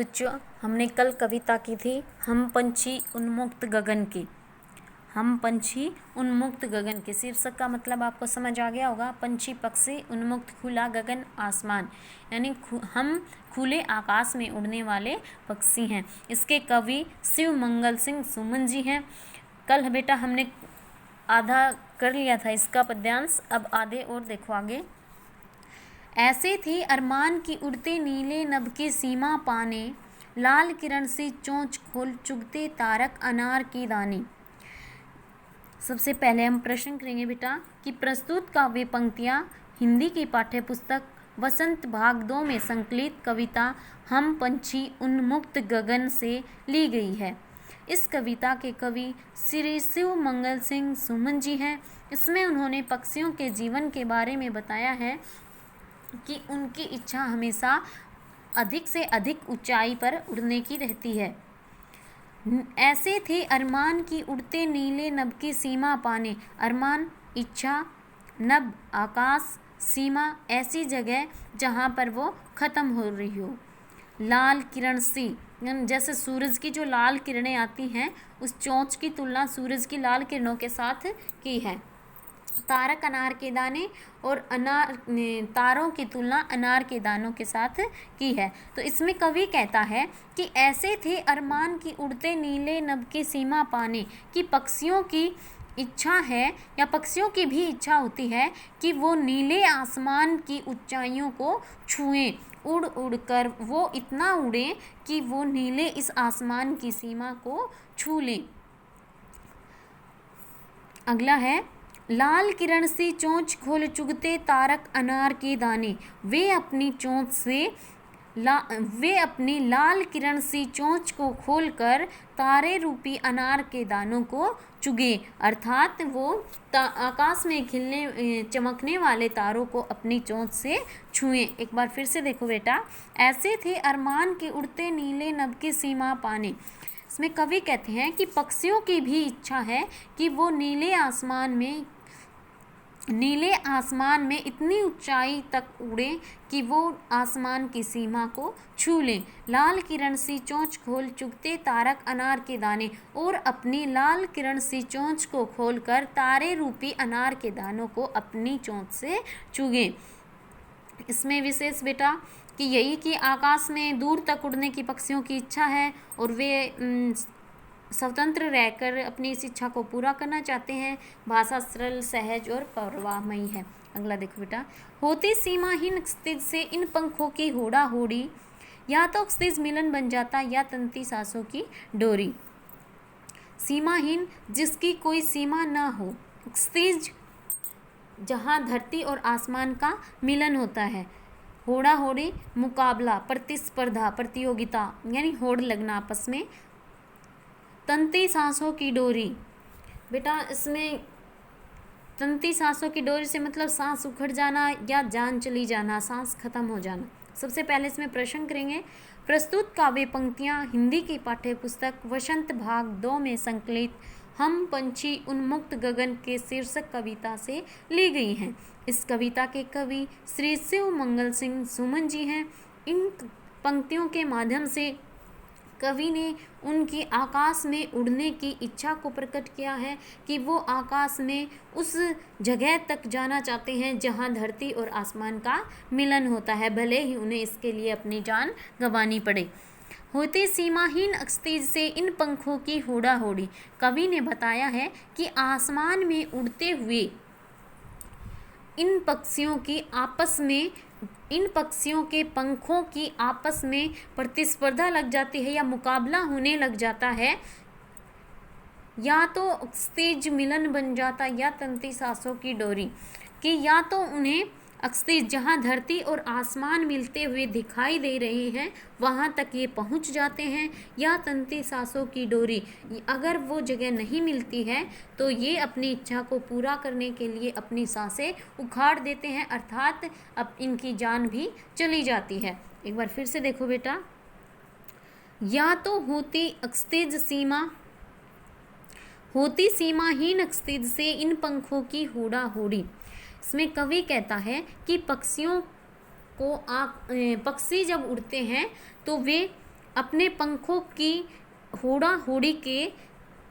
बच्चों, हमने कल कविता की थी हम पंछी उन्मुक्त गगन की। हम पंछी उन्मुक्त गगन के शीर्षक का मतलब आपको समझ आ गया होगा। पंछी पक्षी उन्मुक्त खुला गगन आसमान, यानी हम खुले आकाश में उड़ने वाले पक्षी हैं। इसके कवि शिव मंगल सिंह सुमन जी हैं। कल बेटा हमने आधा कर लिया था इसका पद्यांश, अब आधे और देखो आगे। ऐसे थी अरमान की उड़ते नीले नभ की सीमा पाने, लाल किरण सी चोंच खोल चुगते तारक अनार की दानी। सबसे पहले हम प्रश्न करेंगे बेटा कि प्रस्तुत काव्य पंक्तियाँ हिंदी की पाठ्य पुस्तक वसंत भाग 2 में संकलित कविता हम पंछी उन्मुक्त गगन से ली गई है। इस कविता के कवि श्री शिव मंगल सिंह सुमन जी हैं। इसमें उन्होंने पक्षियों के जीवन के बारे में बताया है कि उनकी इच्छा हमेशा अधिक से अधिक ऊंचाई पर उड़ने की रहती है। ऐसे थे अरमान की उड़ते नीले नभ की सीमा पाने। अरमान इच्छा, नभ आकाश, सीमा ऐसी जगह जहाँ पर वो ख़त्म हो रही हो। लाल किरण सी, जैसे सूरज की जो लाल किरणें आती हैं उस चोंच की तुलना सूरज की लाल किरणों के साथ की है। तारक अनार के दाने, और अनार तारों की तुलना अनार के दानों के साथ की है। तो इसमें कवि कहता है कि ऐसे थे अरमान की उड़ते नीले नभ की सीमा पाने, कि पक्षियों की इच्छा है या पक्षियों की भी इच्छा होती है कि वो नीले आसमान की ऊंचाइयों को छुएं, उड़ उड़ कर वो इतना उड़ें कि वो नीले इस आसमान की सीमा को छू लें। अगला है लाल किरण सी चोंच खोल चुगते तारक अनार के दाने। वे अपनी लाल किरण सी चोंच को खोलकर तारे रूपी अनार के दानों को चुगे, अर्थात वो आकाश में खिलने चमकने वाले तारों को अपनी चोंच से छुएं। एक बार फिर से देखो बेटा, ऐसे थे अरमान के उड़ते नीले नभ की सीमा पाने। इसमें कवि कहते हैं कि पक्षियों की भी इच्छा है कि वो नीले आसमान में इतनी ऊंचाई तक उड़ें कि वो आसमान की सीमा को छू लें। लाल किरण सी चोंच खोल चुगते तारक अनार के दाने, और अपनी लाल किरण सी चोंच को खोलकर तारे रूपी अनार के दानों को अपनी चोंच से चुगें। इसमें विशेष बेटा कि यही कि आकाश में दूर तक उड़ने की पक्षियों की इच्छा है और वे स्वतंत्र रहकर अपनी इस इच्छा को पूरा करना चाहते हैं। भाषा सरल, सहज और प्रवाहमयी है। अगला देखो बेटा, होती सीमाहीन क्षितिज से इन पंखों की होड़ा होड़ी, या तो क्षितिज मिलन बन जाता या तंती सांसों की डोरी। सीमाहीन जिसकी कोई सीमा ना हो, क्षितिज जहाँ धरती और आसमान का मिलन होता है। होड़ा होड़ी मुकाबला, प्रतिस्पर्धा, प्रतियोगिता, यानी होड़ लगना आपस में। तंती सांसों की डोरी, बेटा इसमें तंती सांसों की डोरी से मतलब सांस उखड़ जाना या जान चली जाना, सांस खत्म हो जाना। सबसे पहले इसमें प्रश्न करेंगे। प्रस्तुत काव्य पंक्तियाँ हिंदी की पाठ्य पुस्तक वसंत भाग 2 में संकलित हम पंछी उन्मुक्त गगन के शीर्षक कविता से ली गई हैं। इस कविता के कवि श्री शिव मंगल सिंह सुमन जी हैं। इन पंक्तियों के माध्यम से कवि ने उनकी आकाश में उड़ने की इच्छा को प्रकट किया है कि वो आकाश में उस जगह तक जाना चाहते हैं जहां धरती और आसमान का मिलन होता है, भले ही उन्हें इसके लिए अपनी जान गंवानी पड़े। होती सीमाहीन क्षितिज से इन पंखों की होड़ा होड़ी, कवि ने बताया है कि आसमान में उड़ते हुए इन पक्षियों के पंखों की आपस में प्रतिस्पर्धा लग जाती है या मुकाबला होने लग जाता है, या तो क्षितिज मिलन बन जाता या तंती सांसों की डोरी, कि या तो उन्हें क्षितिज जहाँ धरती और आसमान मिलते हुए दिखाई दे रहे हैं वहाँ तक ये पहुँच जाते हैं, या तंती सांसों की डोरी, अगर वो जगह नहीं मिलती है तो ये अपनी इच्छा को पूरा करने के लिए अपनी सांसें उखाड़ देते हैं, अर्थात अब इनकी जान भी चली जाती है। एक बार फिर से देखो बेटा, या तो होती सीमाहीन क्षितिज से इन पंखों की होड़ा होड़ी। इसमें कवि कहता है कि पक्षी जब उड़ते हैं तो वे अपने पंखों की होड़ा होड़ी के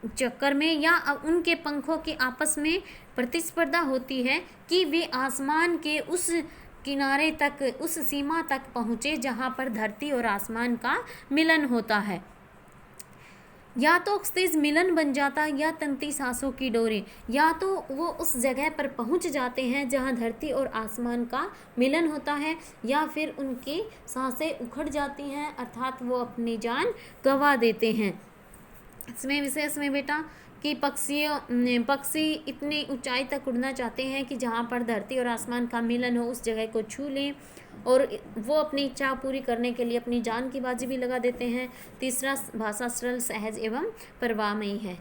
चक्कर में या उनके पंखों के आपस में प्रतिस्पर्धा होती है कि वे आसमान के उस किनारे तक, उस सीमा तक पहुँचे जहाँ पर धरती और आसमान का मिलन होता है। या तो तेज मिलन बन जाता या तंती सांसों की डोरी, या तो वो उस जगह पर पहुंच जाते हैं जहां धरती और आसमान का मिलन होता है, या फिर उनकी सांसें उखड़ जाती हैं, अर्थात वो अपनी जान गंवा देते हैं। इसमें विशेष में बेटा कि पक्षी इतनी ऊंचाई तक उड़ना चाहते हैं कि जहाँ पर धरती और आसमान का मिलन हो उस जगह को छू लें, और वो अपनी इच्छा पूरी करने के लिए अपनी जान की बाजी भी लगा देते हैं। तीसरा, भाषा सरल, सहज एवं परवाहमयी है।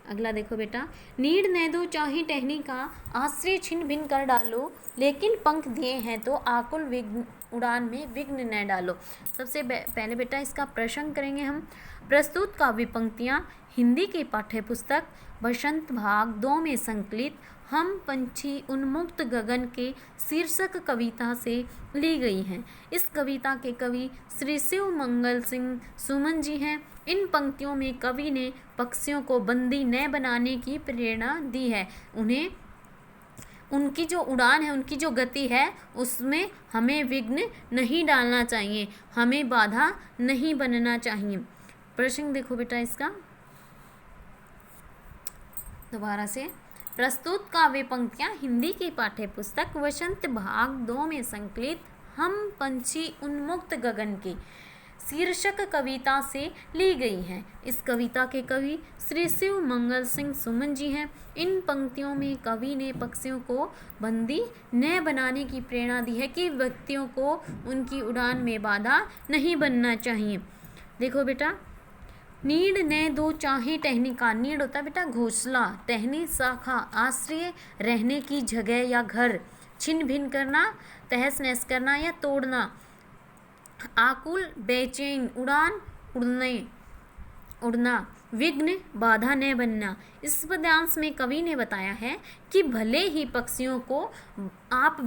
अगला देखो बेटा, नीड न दो चाहे टहनी का, आश्रय छिन्न भिन्न कर डालो, लेकिन पंख दिए हैं तो आकुल विघ्न उड़ान में विघ्न न डालो। सबसे पहले बेटा इसका प्रश्न करेंगे हम। प्रस्तुत काव्य पंक्तियाँ हिंदी की पाठ्य पुस्तक बसंत भाग 2 में संकलित हम पंछी उन्मुक्त गगन के शीर्षक कविता से ली गई हैं। इस कविता के कवि श्री शिव मंगल सिंह सुमन जी हैं। इन पंक्तियों में कवि ने पक्षियों को बंदी न बनाने की प्रेरणा दी है। उन्हें उनकी जो उड़ान है, उनकी जो गति है, उसमें हमें विघ्न नहीं डालना चाहिए, हमें बाधा नहीं बनना चाहिए। प्रश्न देखो बेटा इसका दोबारा से। प्रस्तुत काव्य पंक्तियाँ हिंदी की पाठ्य पुस्तक बसंत भाग 2 में संकलित हम पंछी उन्मुक्त गगन के शीर्षक कविता से ली गई हैं। इस कविता के कवि श्री शिव मंगल सिंह सुमन जी हैं। इन पंक्तियों में कवि ने पक्षियों को बंदी न बनाने की प्रेरणा दी है कि व्यक्तियों को उनकी उड़ान में बाधा नहीं बनना चाहिए। देखो बेटा, नीड न दो चाहे टहनी का, नीड होता है बेटा घोंसला, टहनी शाखा, आश्रय रहने की जगह या घर, छिन्न भिन्न करना, तहस नहस करना या तोड़ना, आकुल बेचैन उड़ान उड़ना, विघ्न बाधा न बनना। इस पद्यांश में कवि ने बताया है कि भले ही पक्षियों को आप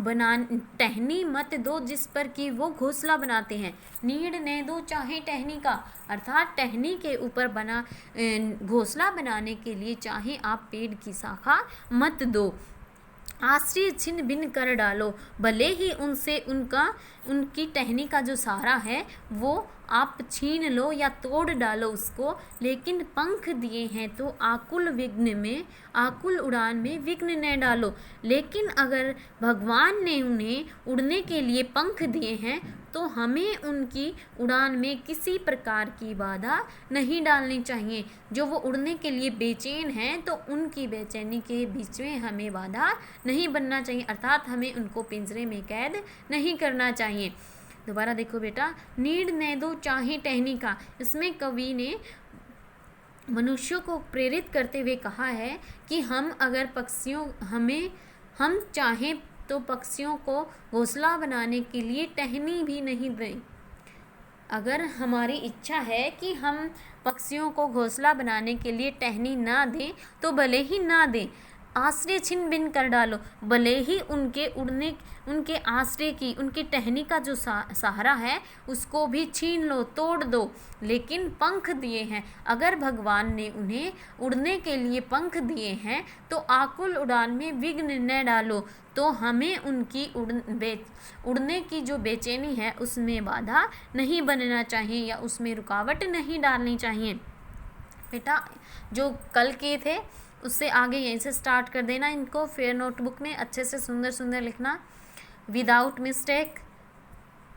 टहनी मत दो जिस पर कि वो घोंसला बनाते हैं। नीड न दो चाहे टहनी का, अर्थात टहनी के ऊपर बना घोंसला बनाने के लिए चाहे आप पेड़ की शाखा मत दो। आश्रय छिन्न भिन्न कर डालो, भले ही उनसे उनकी टहनी का जो सहारा है वो आप छीन लो या तोड़ डालो उसको, लेकिन पंख दिए हैं तो आकुल उड़ान में विघ्न न डालो। लेकिन अगर भगवान ने उन्हें उड़ने के लिए पंख दिए हैं तो हमें उनकी उड़ान में किसी प्रकार की बाधा नहीं डालनी चाहिए। जो वो उड़ने के लिए बेचैन हैं तो उनकी बेचैनी के बीच में हमें बाधा नहीं बनना चाहिए, अर्थात हमें उनको पिंजरे में कैद नहीं करना चाहिए। दोबारा देखो बेटा, नीड न दो चाहे टहनी का, इसमें कवि ने मनुष्यों को प्रेरित करते हुए कहा है कि हम चाहें तो पक्षियों को घोंसला बनाने के लिए टहनी भी नहीं दें। अगर हमारी इच्छा है कि हम पक्षियों को घोंसला बनाने के लिए टहनी ना दें तो भले ही ना दें, आश्रय छिन्न भिन्न कर डालो, भले ही उनके आश्रय की, उनकी टहनी का जो सहारा है उसको भी छीन लो, तोड़ दो, लेकिन पंख दिए हैं। अगर भगवान ने उन्हें उड़ने के लिए पंख दिए हैं तो आकुल उड़ान में विघ्न न डालो, तो हमें उनकी उड़ने की जो बेचैनी है उसमें बाधा नहीं बनना चाहिए या उसमें रुकावट नहीं डालनी चाहिए। बेटा जो कल के थे उससे आगे यहीं से स्टार्ट कर देना इनको, फिर नोटबुक में अच्छे से सुंदर सुंदर लिखना विदाउट मिस्टेक,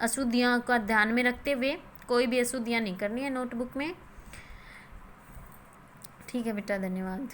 अशुद्धियाँ का ध्यान में रखते हुए, कोई भी अशुद्धियाँ नहीं करनी है नोटबुक में। ठीक है बेटा, धन्यवाद।